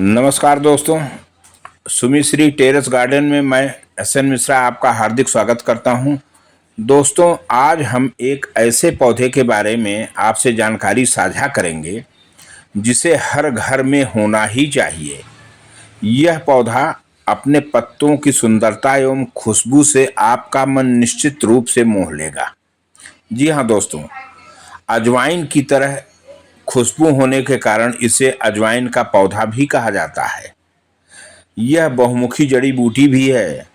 नमस्कार दोस्तों, सुमिश्री terrace garden में मैं एस.एन. मिश्रा आपका हार्दिक स्वागत करता हूं। दोस्तों, आज हम एक ऐसे पौधे के बारे में आपसे जानकारी साझा करेंगे जिसे हर घर में होना ही चाहिए। यह पौधा अपने पत्तों की सुंदरता एवं खुशबू से आपका मन निश्चित रूप से मोह लेगा। जी हाँ दोस्तों, अजवाइन की तरह खुशबू होने के कारण इसे अजवाइन का पौधा भी कहा जाता है। यह बहुमुखी जड़ी बूटी भी है।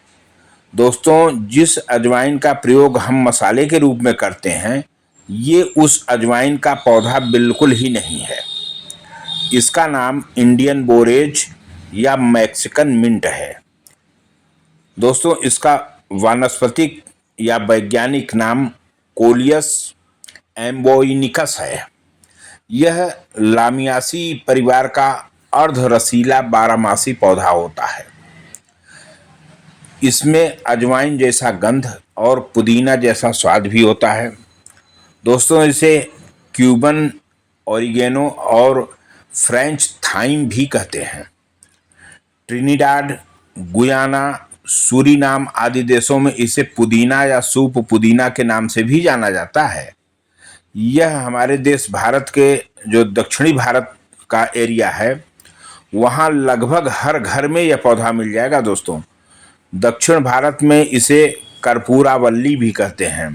दोस्तों, जिस अजवाइन का प्रयोग हम मसाले के रूप में करते हैं, ये उस अजवाइन का पौधा बिल्कुल ही नहीं है। इसका नाम इंडियन बोरेज या मैक्सिकन मिंट है। दोस्तों, इसका वानस्पतिक या वैज्ञानिक नाम कोलियस एम्बोइनिकस है। यह लामियासी परिवार का अर्ध रसीला बारहमासी पौधा होता है। इसमें अजवाइन जैसा गंध और पुदीना जैसा स्वाद भी होता है। दोस्तों, इसे क्यूबन ओरिगेनो और फ्रेंच थाइम भी कहते हैं। ट्रिनिडाड, गुयाना, सूरीनाम आदि देशों में इसे पुदीना या सूप पुदीना के नाम से भी जाना जाता है। यह हमारे देश भारत के जो दक्षिणी भारत का एरिया है, वहाँ लगभग हर घर में यह पौधा मिल जाएगा। दोस्तों, दक्षिण भारत में इसे कर्पूरावल्ली भी कहते हैं।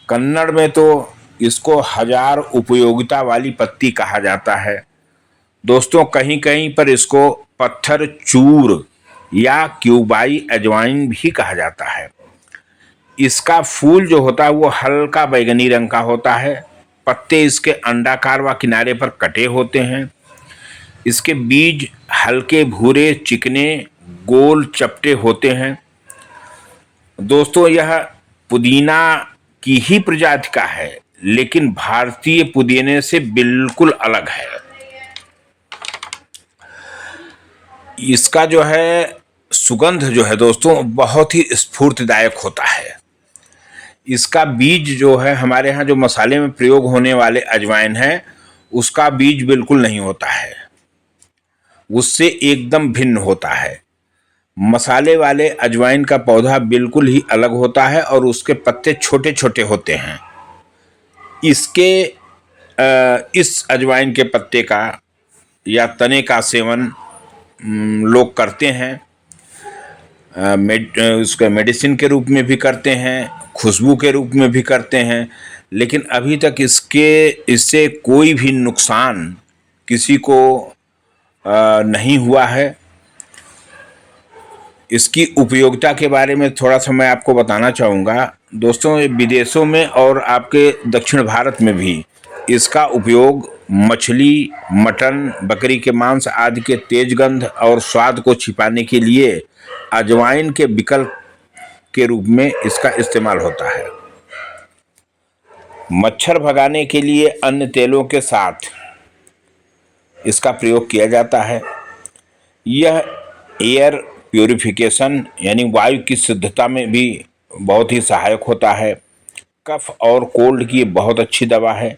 कन्नड़ में तो इसको हजार उपयोगिता वाली पत्ती कहा जाता है। दोस्तों, कहीं कहीं पर इसको पत्थर चूर या क्यूबाई अजवाइन भी कहा जाता है। इसका फूल जो होता है वो हल्का बैंगनी रंग का होता है। पत्ते इसके अंडाकार व किनारे पर कटे होते हैं। इसके बीज हल्के भूरे चिकने गोल चपटे होते हैं। दोस्तों, यह पुदीना की ही प्रजाति का है, लेकिन भारतीय पुदीने से बिल्कुल अलग है। इसका जो है सुगंध जो है दोस्तों, बहुत ही स्फूर्तिदायक होता है। इसका बीज जो है हमारे यहाँ जो मसाले में प्रयोग होने वाले अजवाइन है, उसका बीज बिल्कुल नहीं होता है, उससे एकदम भिन्न होता है। मसाले वाले अजवाइन का पौधा बिल्कुल ही अलग होता है और उसके पत्ते छोटे छोटे होते हैं। इस अजवाइन के पत्ते का या तने का सेवन लोग करते हैं। उसके मेडिसिन के रूप में भी करते हैं, खुशबू के रूप में भी करते हैं, लेकिन अभी तक इससे कोई भी नुकसान किसी को नहीं हुआ है। इसकी उपयोगिता के बारे में थोड़ा सा मैं आपको बताना चाहूँगा। दोस्तों, विदेशों में और आपके दक्षिण भारत में भी इसका उपयोग मछली, मटन, बकरी के मांस आदि के तेज गंध और स्वाद को छिपाने के लिए अजवाइन के विकल्प के रूप में इसका इस्तेमाल होता है। मच्छर भगाने के लिए अन्य तेलों के साथ इसका प्रयोग किया जाता है। यह एयर प्यूरिफिकेशन यानी वायु की शुद्धता में भी बहुत ही सहायक होता है। कफ और कोल्ड की बहुत अच्छी दवा है।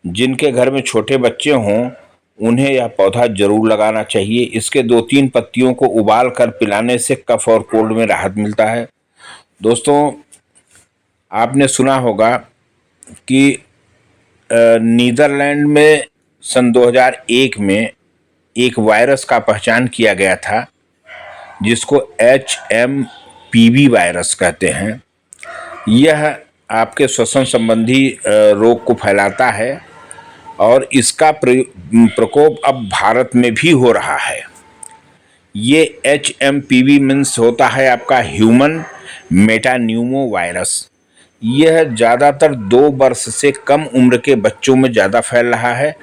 जिनके घर में छोटे बच्चे हों, उन्हें यह पौधा जरूर लगाना चाहिए। इसके 2-3 पत्तियों को उबाल कर पिलाने से कफ और कोल्ड में राहत मिलता है। दोस्तों, आपने सुना होगा कि नीदरलैंड में सन 2001 में एक वायरस का पहचान किया गया था, जिसको HMPV वायरस कहते हैं। यह आपके श्वसन संबंधी रोग को फैलाता है और इसका प्रकोप अब भारत में भी हो रहा है। ये HMPV मीन्स होता है आपका ह्यूमन मेटान्यूमो वायरस। यह ज़्यादातर 2 वर्ष से कम उम्र के बच्चों में ज़्यादा फैल रहा है।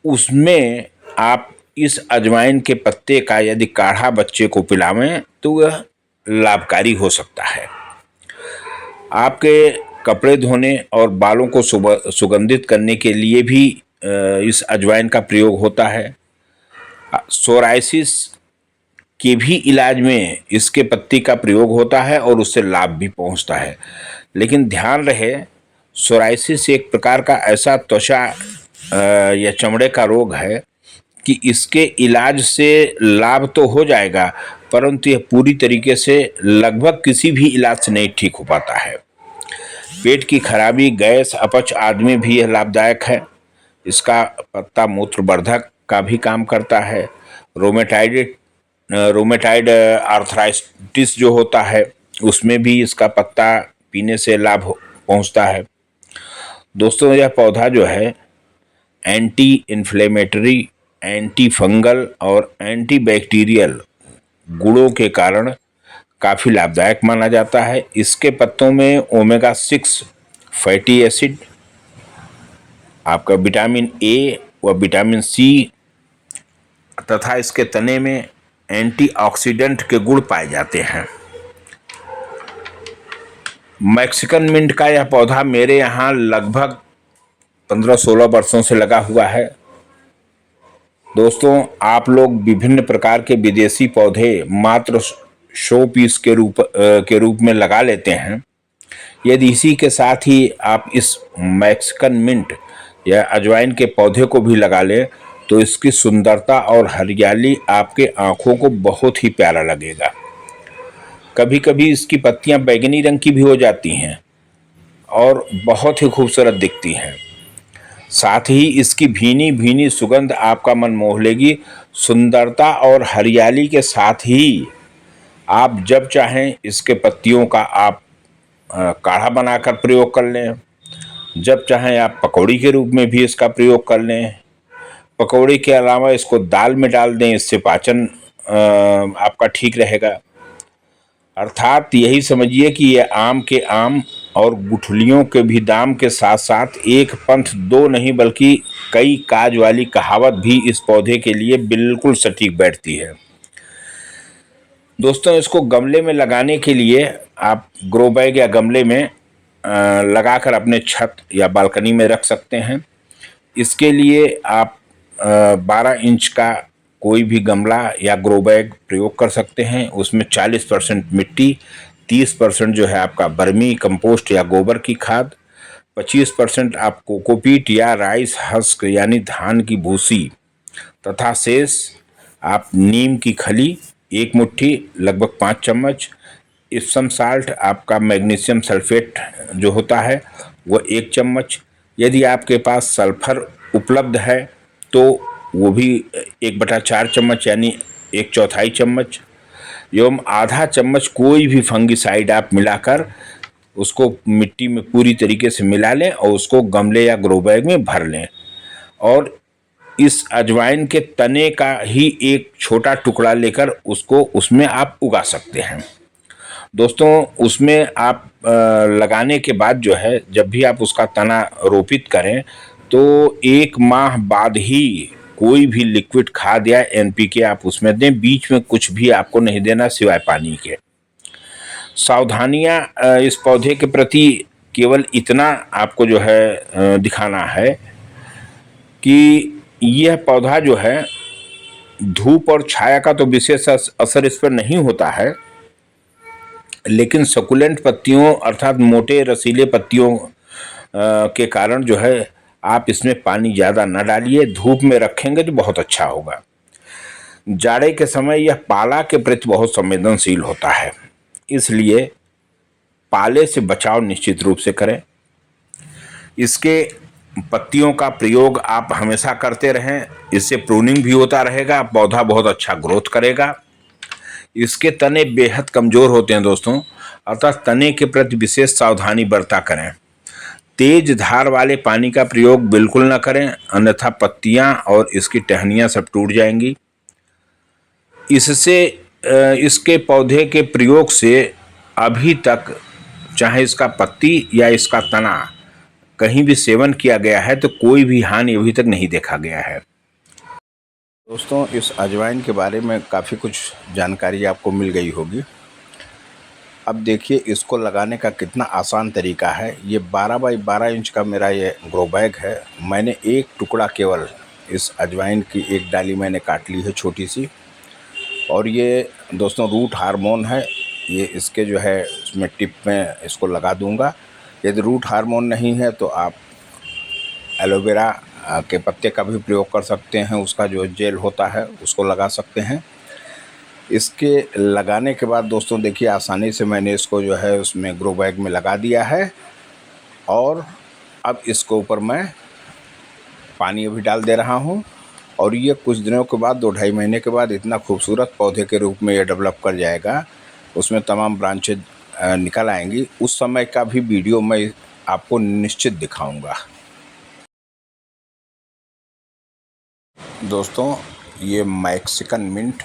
उसमें आप इस अजवाइन के पत्ते का यदि काढ़ा बच्चे को पिलावें तो वह लाभकारी हो सकता है। आपके कपड़े धोने और बालों को सुगंधित करने के लिए भी इस अजवाइन का प्रयोग होता है। सोराइसिस के भी इलाज में इसके पत्ती का प्रयोग होता है और उससे लाभ भी पहुंचता है। लेकिन ध्यान रहे, सोराइसिस एक प्रकार का ऐसा त्वचा या चमड़े का रोग है कि इसके इलाज से लाभ तो हो जाएगा, परंतु यह पूरी तरीके से लगभग किसी भी इलाज से नहीं ठीक हो पाता है। पेट की खराबी, गैस, अपच आदि में भी यह लाभदायक है। इसका पत्ता मूत्रवर्धक का भी काम करता है। रोमेटाइड आर्थराइटिस जो होता है उसमें भी इसका पत्ता पीने से लाभ पहुंचता है। दोस्तों, यह पौधा जो है एंटी इन्फ्लेमेटरी, एंटी फंगल और एंटी बैक्टीरियल गुणों के कारण काफ़ी लाभदायक माना जाता है। इसके पत्तों में ओमेगा 6 फैटी एसिड, आपका विटामिन ए व विटामिन सी तथा इसके तने में एंटीऑक्सीडेंट के गुण पाए जाते हैं। मैक्सिकन मिंट का यह पौधा मेरे यहाँ लगभग 15-16 वर्षों से लगा हुआ है। दोस्तों, आप लोग विभिन्न प्रकार के विदेशी पौधे मात्र शो पीस के रूप में लगा लेते हैं। यदि इसी के साथ ही आप इस मैक्सिकन मिंट या अजवाइन के पौधे को भी लगा लें तो इसकी सुंदरता और हरियाली आपके आंखों को बहुत ही प्यारा लगेगा। कभी कभी इसकी पत्तियां बैंगनी रंग की भी हो जाती हैं और बहुत ही खूबसूरत दिखती हैं। साथ ही इसकी भीनी भीनी सुगंध आपका मन मोह लेगी। सुंदरता और हरियाली के साथ ही आप जब चाहें इसके पत्तियों का आप काढ़ा बनाकर प्रयोग कर लें। जब चाहें आप पकौड़ी के रूप में भी इसका प्रयोग कर लें। पकौड़ी के अलावा इसको दाल में डाल दें, इससे पाचन आपका ठीक रहेगा। अर्थात यही समझिए कि ये आम के आम और गुठलियों के भी दाम के साथ साथ एक पंथ दो नहीं बल्कि कई काज वाली कहावत भी इस पौधे के लिए बिल्कुल सटीक बैठती है। दोस्तों, इसको गमले में लगाने के लिए आप ग्रो बैग या गमले में लगाकर अपने छत या बालकनी में रख सकते हैं। इसके लिए आप 12 इंच का कोई भी गमला या ग्रो बैग प्रयोग कर सकते हैं। उसमें 40% मिट्टी, 30% जो है आपका बर्मी कंपोस्ट या गोबर की खाद, 25% आप कोकोपीट या राइस हस्क यानी धान की भूसी तथा शेष आप नीम की खली 1 मुट्ठी लगभग 5 चम्मच, इप्सम साल्ट आपका मैग्नीशियम सल्फेट जो होता है वो 1 चम्मच। यदि आपके पास सल्फर उपलब्ध है तो वो भी 1/4 चम्मच यानी 1/4 चम्मच एवं आधा चम्मच कोई भी फंगिसाइड आप मिलाकर उसको मिट्टी में पूरी तरीके से मिला लें और उसको गमले या ग्रो बैग में भर लें। और इस अजवाइन के तने का ही एक छोटा टुकड़ा लेकर उसको उसमें आप उगा सकते हैं। दोस्तों, उसमें आप लगाने के बाद जो है जब भी आप उसका तना रोपित करें तो 1 माह बाद ही कोई भी लिक्विड खाद या एनपीके आप उसमें दें। बीच में कुछ भी आपको नहीं देना सिवाय पानी के। सावधानियां इस पौधे के प्रति केवल इतना आपको जो है दिखाना है कि यह पौधा जो है धूप और छाया का तो विशेष असर इस पर नहीं होता है, लेकिन सकुलेंट पत्तियों अर्थात मोटे रसीले पत्तियों के कारण जो है आप इसमें पानी ज़्यादा न डालिए। धूप में रखेंगे तो बहुत अच्छा होगा। जाड़े के समय यह पाला के प्रति बहुत संवेदनशील होता है, इसलिए पाले से बचाव निश्चित रूप से करें। इसके पत्तियों का प्रयोग आप हमेशा करते रहें, इससे प्रूनिंग भी होता रहेगा, पौधा बहुत अच्छा ग्रोथ करेगा। इसके तने बेहद कमज़ोर होते हैं दोस्तों, अतः तने के प्रति विशेष सावधानी बरता करें। तेज धार वाले पानी का प्रयोग बिल्कुल न करें, अन्यथा पत्तियां और इसकी टहनियां सब टूट जाएंगी। इसके पौधे के प्रयोग से अभी तक चाहे इसका पत्ती या इसका तना कहीं भी सेवन किया गया है तो कोई भी हानि अभी तक नहीं देखा गया है। दोस्तों, इस अजवाइन के बारे में काफ़ी कुछ जानकारी आपको मिल गई होगी। अब देखिए इसको लगाने का कितना आसान तरीका है। ये 12 बाई 12 इंच का मेरा ये ग्रो बैग है। मैंने एक टुकड़ा केवल इस अजवाइन की एक डाली मैंने काट ली है छोटी सी, और ये दोस्तों रूट हार्मोन है। ये इसके जो है इसमें टिप में इसको लगा दूंगा। यदि रूट हार्मोन नहीं है तो आप एलोवेरा के पत्ते का भी प्रयोग कर सकते हैं, उसका जो जेल होता है उसको लगा सकते हैं। इसके लगाने के बाद दोस्तों देखिए आसानी से मैंने इसको जो है उसमें ग्रो बैग में लगा दिया है और अब इसके ऊपर मैं पानी अभी डाल दे रहा हूँ और ये कुछ दिनों के बाद 2-2.5 महीने के बाद इतना खूबसूरत पौधे के रूप में ये डेवलप कर जाएगा, उसमें तमाम ब्रांचेज निकल आएंगी। उस समय का भी वीडियो मैं आपको निश्चित दिखाऊंगा। दोस्तों ये मैक्सिकन मिंट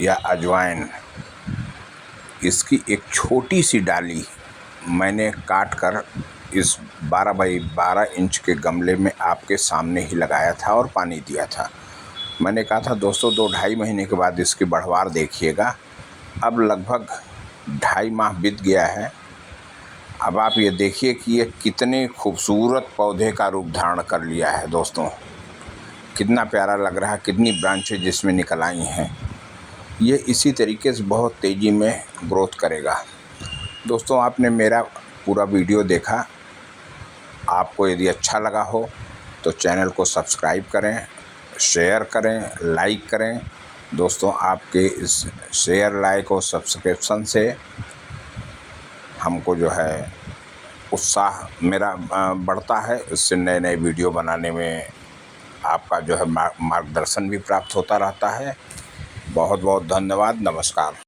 या अजवाइन, इसकी एक छोटी सी डाली मैंने काट कर इस 12 बाई 12 इंच के गमले में आपके सामने ही लगाया था और पानी दिया था। मैंने कहा था दोस्तों 2-2.5 महीने के बाद इसकी बढ़वार देखिएगा। अब लगभग 2.5 माह बीत गया है। अब आप ये देखिए कि ये कितने खूबसूरत पौधे का रूप धारण कर लिया है दोस्तों, कितना प्यारा लग रहा है, कितनी ब्रांचेज इसमें निकल आई हैं। ये इसी तरीके से बहुत तेज़ी में ग्रोथ करेगा। दोस्तों आपने मेरा पूरा वीडियो देखा, आपको यदि अच्छा लगा हो तो चैनल को सब्सक्राइब करें, शेयर करें, लाइक करें। दोस्तों आपके इस शेयर, लाइक और सब्सक्रिप्शन से हमको जो है उत्साह मेरा बढ़ता है। इससे नए नए वीडियो बनाने में आपका जो है मार्गदर्शन भी प्राप्त होता रहता है। बहुत बहुत धन्यवाद। नमस्कार।